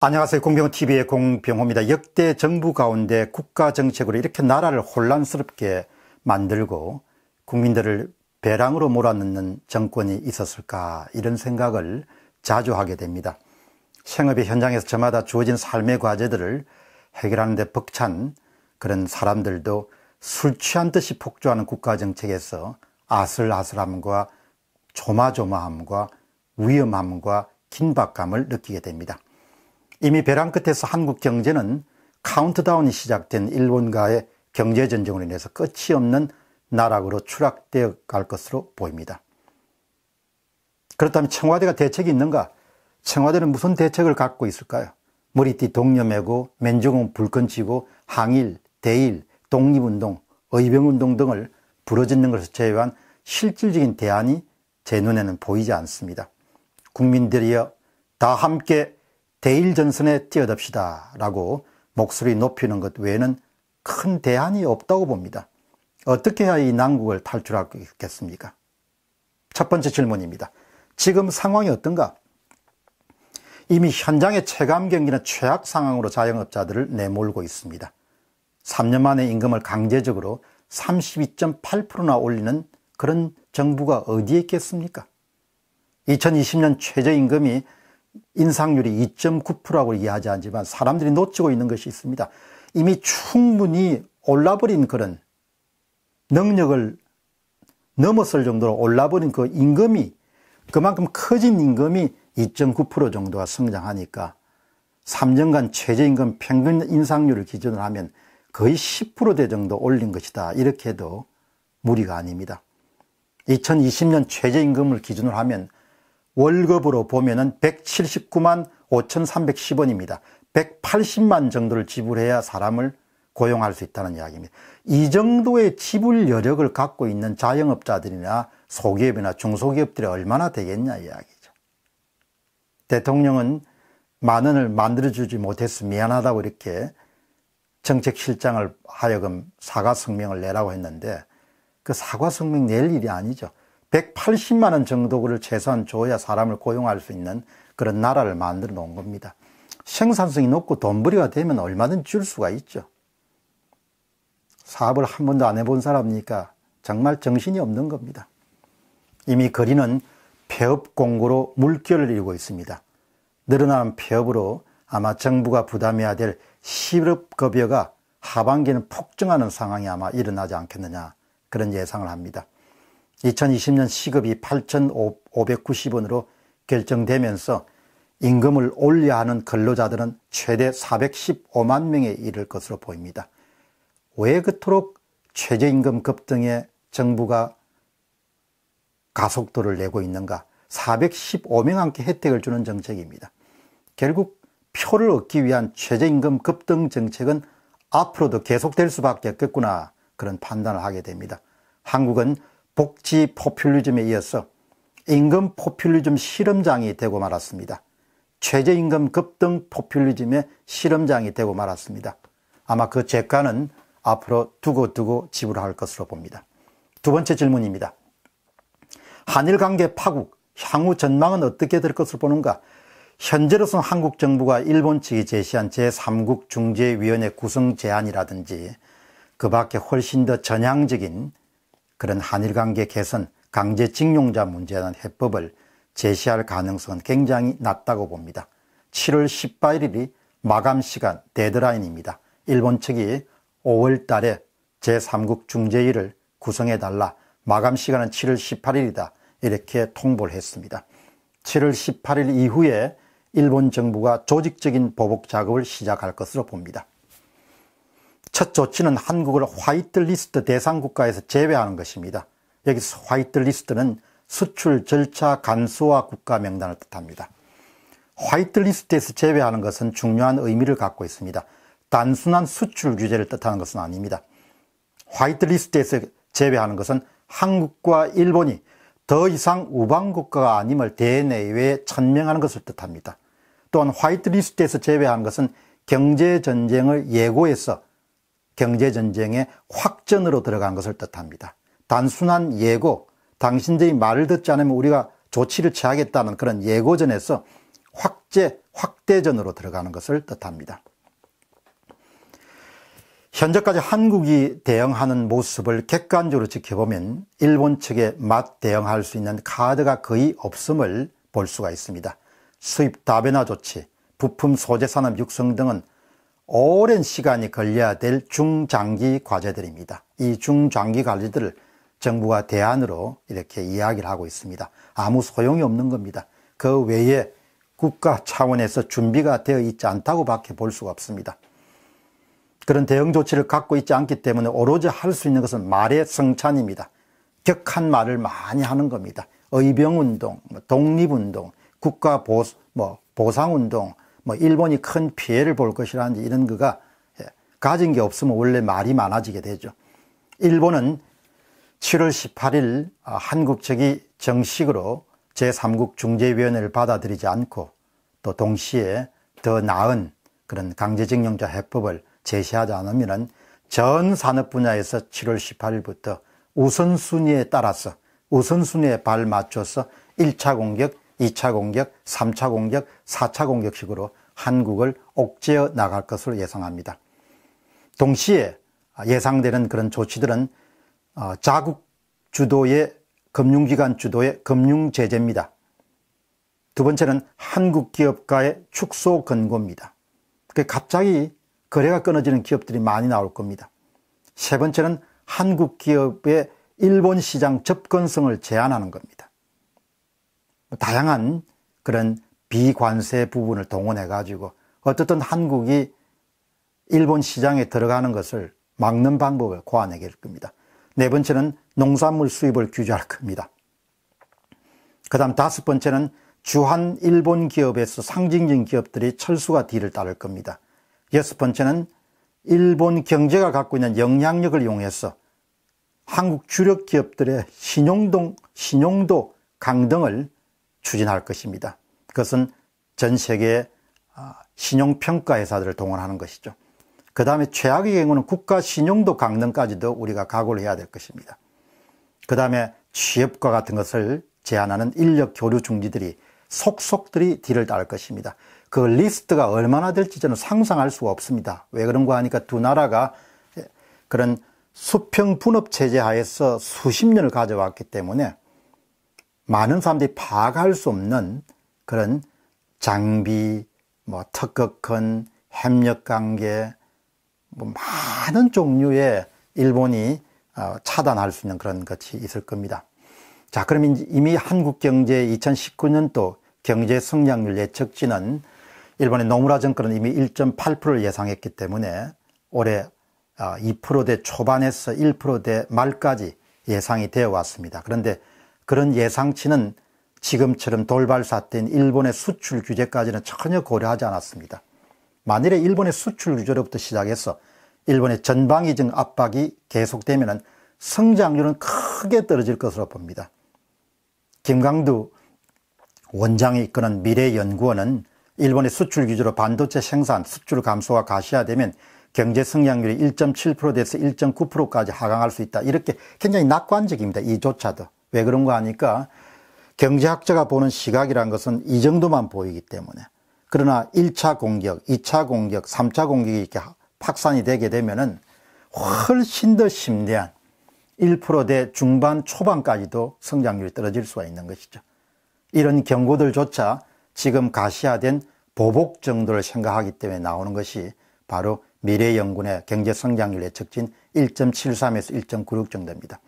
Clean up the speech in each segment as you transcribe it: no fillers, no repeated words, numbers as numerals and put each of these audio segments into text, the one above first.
안녕하세요. 공병호TV의 공병호입니다. 역대 정부 가운데 국가 정책으로 이렇게 나라를 혼란스럽게 만들고 국민들을 배랑으로 몰아넣는 정권이 있었을까, 이런 생각을 자주 하게 됩니다. 생업의 현장에서 저마다 주어진 삶의 과제들을 해결하는 데 벅찬 그런 사람들도 술 취한 듯이 폭주하는 국가 정책에서 아슬아슬함과 조마조마함과 위험함과 긴박감을 느끼게 됩니다. 이미 벼랑 끝에서 한국 경제는 카운트다운이 시작된 일본과의 경제전쟁으로 인해서 끝이 없는 나락으로 추락되어 갈 것으로 보입니다. 그렇다면 청와대가 대책이 있는가? 청와대는 무슨 대책을 갖고 있을까요? 머리띠 동여매고 맨주공 불끈 쥐고 항일, 대일, 독립운동, 의병운동 등을 부르짖는 것을 제외한 실질적인 대안이 제 눈에는 보이지 않습니다. 국민들이여 다 함께 대일전선에 뛰어듭시다 라고 목소리 높이는 것 외에는 큰 대안이 없다고 봅니다. 어떻게 해야 이 난국을 탈출할 수 있겠습니까? 첫 번째 질문입니다. 지금 상황이 어떤가? 이미 현장의 체감 경기는 최악 상황으로 자영업자들을 내몰고 있습니다. 3년 만에 임금을 강제적으로 32.8%나 올리는 그런 정부가 어디에 있겠습니까? 2020년 최저임금이 인상률이 2.9%라고 이야기하지만 사람들이 놓치고 있는 것이 있습니다. 이미 충분히 올라버린 그런 능력을 넘어설 정도로 올라버린 그 임금이, 그만큼 커진 임금이 2.9% 정도가 성장하니까 3년간 최저임금 평균 인상률을 기준으로 하면 거의 10%대 정도 올린 것이다, 이렇게 해도 무리가 아닙니다. 2020년 최저임금을 기준으로 하면 월급으로 보면은 179만 5,310원입니다. 180만 정도를 지불해야 사람을 고용할 수 있다는 이야기입니다. 이 정도의 지불 여력을 갖고 있는 자영업자들이나 소기업이나 중소기업들이 얼마나 되겠냐 이야기죠. 대통령은 10,000원을 만들어주지 못해서 미안하다고 이렇게 정책실장을 하여금 사과성명을 내라고 했는데, 그 사과성명 낼 일이 아니죠. 180만 원 정도를 최소한 줘야 사람을 고용할 수 있는 그런 나라를 만들어 놓은 겁니다. 생산성이 높고 돈벌이가 되면 얼마든지 줄 수가 있죠. 사업을 한 번도 안 해본 사람이니까 정말 정신이 없는 겁니다. 이미 거리는 폐업 공고로 물결을 이루고 있습니다. 늘어나는 폐업으로 아마 정부가 부담해야 될 실업급여가 하반기에는 폭증하는 상황이 아마 일어나지 않겠느냐, 그런 예상을 합니다. 2020년 시급이 8,590원으로 결정되면서 임금을 올려야 하는 근로자들은 최대 415만 명에 이를 것으로 보입니다. 왜 그토록 최저임금 급등에 정부가 가속도를 내고 있는가? 415명한테 혜택을 주는 정책입니다. 결국 표를 얻기 위한 최저임금 급등 정책은 앞으로도 계속될 수밖에 없겠구나, 그런 판단을 하게 됩니다. 한국은 복지 포퓰리즘에 이어서 임금 포퓰리즘 실험장이 되고 말았습니다. 최저임금 급등 포퓰리즘의 실험장이 되고 말았습니다. 아마 그 재가는 앞으로 두고두고 지불할 것으로 봅니다. 두 번째 질문입니다. 한일 관계 파국, 향후 전망은 어떻게 될 것으로 보는가? 현재로서는 한국 정부가 일본 측이 제시한 제3국 중재위원회 구성 제안이라든지 그 밖에 훨씬 더 전향적인 그런 한일관계 개선, 강제징용자 문제에 대한 해법을 제시할 가능성은 굉장히 낮다고 봅니다. 7월 18일이 마감시간, 데드라인입니다. 일본 측이 5월 달에 제3국 중재위를 구성해달라, 마감시간은 7월 18일이다, 이렇게 통보를 했습니다. 7월 18일 이후에 일본 정부가 조직적인 보복 작업을 시작할 것으로 봅니다. 첫 조치는 한국을 화이트리스트 대상 국가에서 제외하는 것입니다. 여기서 화이트리스트는 수출 절차 간소화 국가 명단을 뜻합니다. 화이트리스트에서 제외하는 것은 중요한 의미를 갖고 있습니다. 단순한 수출 규제를 뜻하는 것은 아닙니다. 화이트리스트에서 제외하는 것은 한국과 일본이 더 이상 우방국가가 아님을 대내외에 천명하는 것을 뜻합니다. 또한 화이트리스트에서 제외하는 것은 경제전쟁을 예고해서 경제전쟁의 확전으로 들어간 것을 뜻합니다. 단순한 예고, 당신들이 말을 듣지 않으면 우리가 조치를 취하겠다는 그런 예고전에서 확대전으로 들어가는 것을 뜻합니다. 현재까지 한국이 대응하는 모습을 객관적으로 지켜보면 일본 측에 맞대응할 수 있는 카드가 거의 없음을 볼 수가 있습니다. 수입 다변화 조치, 부품 소재 산업 육성 등은 오랜 시간이 걸려야 될 중장기 과제들입니다. 이 중장기 과제들을 정부가 대안으로 이렇게 이야기를 하고 있습니다. 아무 소용이 없는 겁니다. 그 외에 국가 차원에서 준비가 되어 있지 않다고 밖에 볼 수가 없습니다. 그런 대응 조치를 갖고 있지 않기 때문에 오로지 할 수 있는 것은 말의 성찬입니다. 격한 말을 많이 하는 겁니다. 의병운동, 독립운동, 국가 보상운동, 일본이 큰 피해를 볼 것이라든지 이런 거가 가진 게 없으면 원래 말이 많아지게 되죠. 일본은 7월 18일 한국 측이 정식으로 제3국 중재위원회를 받아들이지 않고 또 동시에 더 나은 그런 강제징용자 해법을 제시하지 않으면 전 산업 분야에서 7월 18일부터 우선순위에 따라서 우선순위에 발 맞춰서 1차 공격, 2차 공격, 3차 공격, 4차 공격식으로 한국을 옥죄어 나갈 것으로 예상합니다. 동시에 예상되는 그런 조치들은 자국 주도의 금융기관 주도의 금융제재입니다. 두 번째는 한국 기업가의 축소 권고입니다. 갑자기 거래가 끊어지는 기업들이 많이 나올 겁니다. 세 번째는 한국 기업의 일본 시장 접근성을 제한하는 겁니다. 다양한 그런 비관세 부분을 동원해 가지고 어떻든 한국이 일본 시장에 들어가는 것을 막는 방법을 고안해 겁니다. 네 번째는 농산물 수입을 규제할 겁니다. 그 다음 다섯 번째는 주한 일본 기업에서 상징적인 기업들이 철수가 뒤를 따를 겁니다. 여섯 번째는 일본 경제가 갖고 있는 영향력을 이용해서 한국 주력 기업들의 신용도 강등을 추진할 것입니다. 그것은 전 세계의 신용평가 회사들을 동원하는 것이죠. 그 다음에 최악의 경우는 국가 신용도 강등까지도 우리가 각오를 해야 될 것입니다. 그 다음에 취업과 같은 것을 제한하는 인력 교류 중지들이 속속들이 뒤를 따를 것입니다. 그 리스트가 얼마나 될지 저는 상상할 수가 없습니다. 왜 그런가 하니까 두 나라가 그런 수평 분업 체제 하에서 수십 년을 가져왔기 때문에 많은 사람들이 파악할 수 없는 그런 장비, 특허권, 협력관계, 많은 종류의 일본이 차단할 수 있는 그런 것이 있을 겁니다. 자, 그럼 이미 한국 경제 2019년도 경제 성장률 예측치는 일본의 노무라 정권은 이미 1.8%를 예상했기 때문에 올해 2%대 초반에서 1%대 말까지 예상이 되어 왔습니다. 그런데 그런 예상치는 지금처럼 돌발 사태인 일본의 수출 규제까지는 전혀 고려하지 않았습니다. 만일에 일본의 수출 규제로부터 시작해서 일본의 전방위적 압박이 계속되면 성장률은 크게 떨어질 것으로 봅니다. 김강두 원장이 이끄는 미래연구원은 일본의 수출 규제로 반도체 생산, 수출 감소가 가시화되면 경제 성장률이 1.7%에서 1.9%까지 하강할 수 있다. 이렇게 굉장히 낙관적입니다. 이조차도. 왜 그런가 하니까 경제학자가 보는 시각이란 것은 이 정도만 보이기 때문에. 그러나 1차 공격, 2차 공격, 3차 공격이 이렇게 확산이 되게 되면은 훨씬 더 심대한 1%대 중반 초반까지도 성장률이 떨어질 수가 있는 것이죠. 이런 경고들조차 지금 가시화된 보복 정도를 생각하기 때문에 나오는 것이 바로 미래연구원의 경제성장률 예측치인 1.73에서 1.96 정도입니다.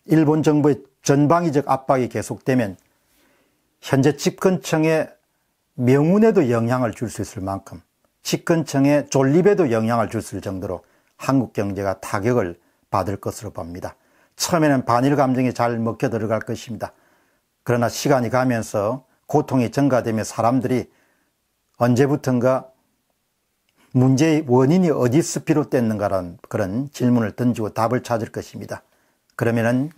일본 정부의 전방위적 압박이 계속되면 현재 집권층의 명운에도 영향을 줄 수 있을 만큼 집권층의 존립에도 영향을 줄 수 있을 정도로 한국 경제가 타격을 받을 것으로 봅니다. 처음에는 반일 감정이 잘 먹혀 들어갈 것입니다. 그러나 시간이 가면서 고통이 증가되며 사람들이 언제부턴가 문제의 원인이 어디서 비롯됐는가라는 그런 질문을 던지고 답을 찾을 것입니다. 그러면은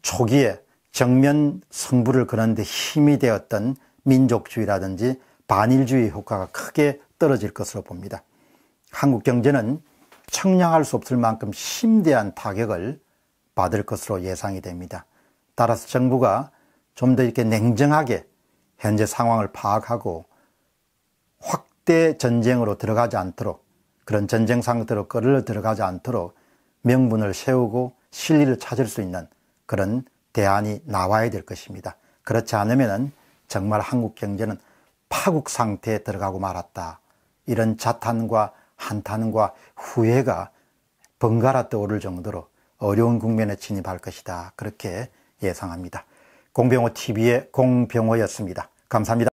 초기에 정면 승부를 거는데 힘이 되었던 민족주의라든지 반일주의 효과가 크게 떨어질 것으로 봅니다. 한국 경제는 청량할 수 없을 만큼 심대한 타격을 받을 것으로 예상이 됩니다. 따라서 정부가 좀 더 이렇게 냉정하게 현재 상황을 파악하고 확대 전쟁으로 들어가지 않도록, 그런 전쟁 상태로 끌어 들어가지 않도록 명분을 세우고 실리를 찾을 수 있는 그런 대안이 나와야 될 것입니다. 그렇지 않으면 정말 한국 경제는 파국 상태에 들어가고 말았다. 이런 자탄과 한탄과 후회가 번갈아 떠오를 정도로 어려운 국면에 진입할 것이다. 그렇게 예상합니다. 공병호 TV의 공병호였습니다. 감사합니다.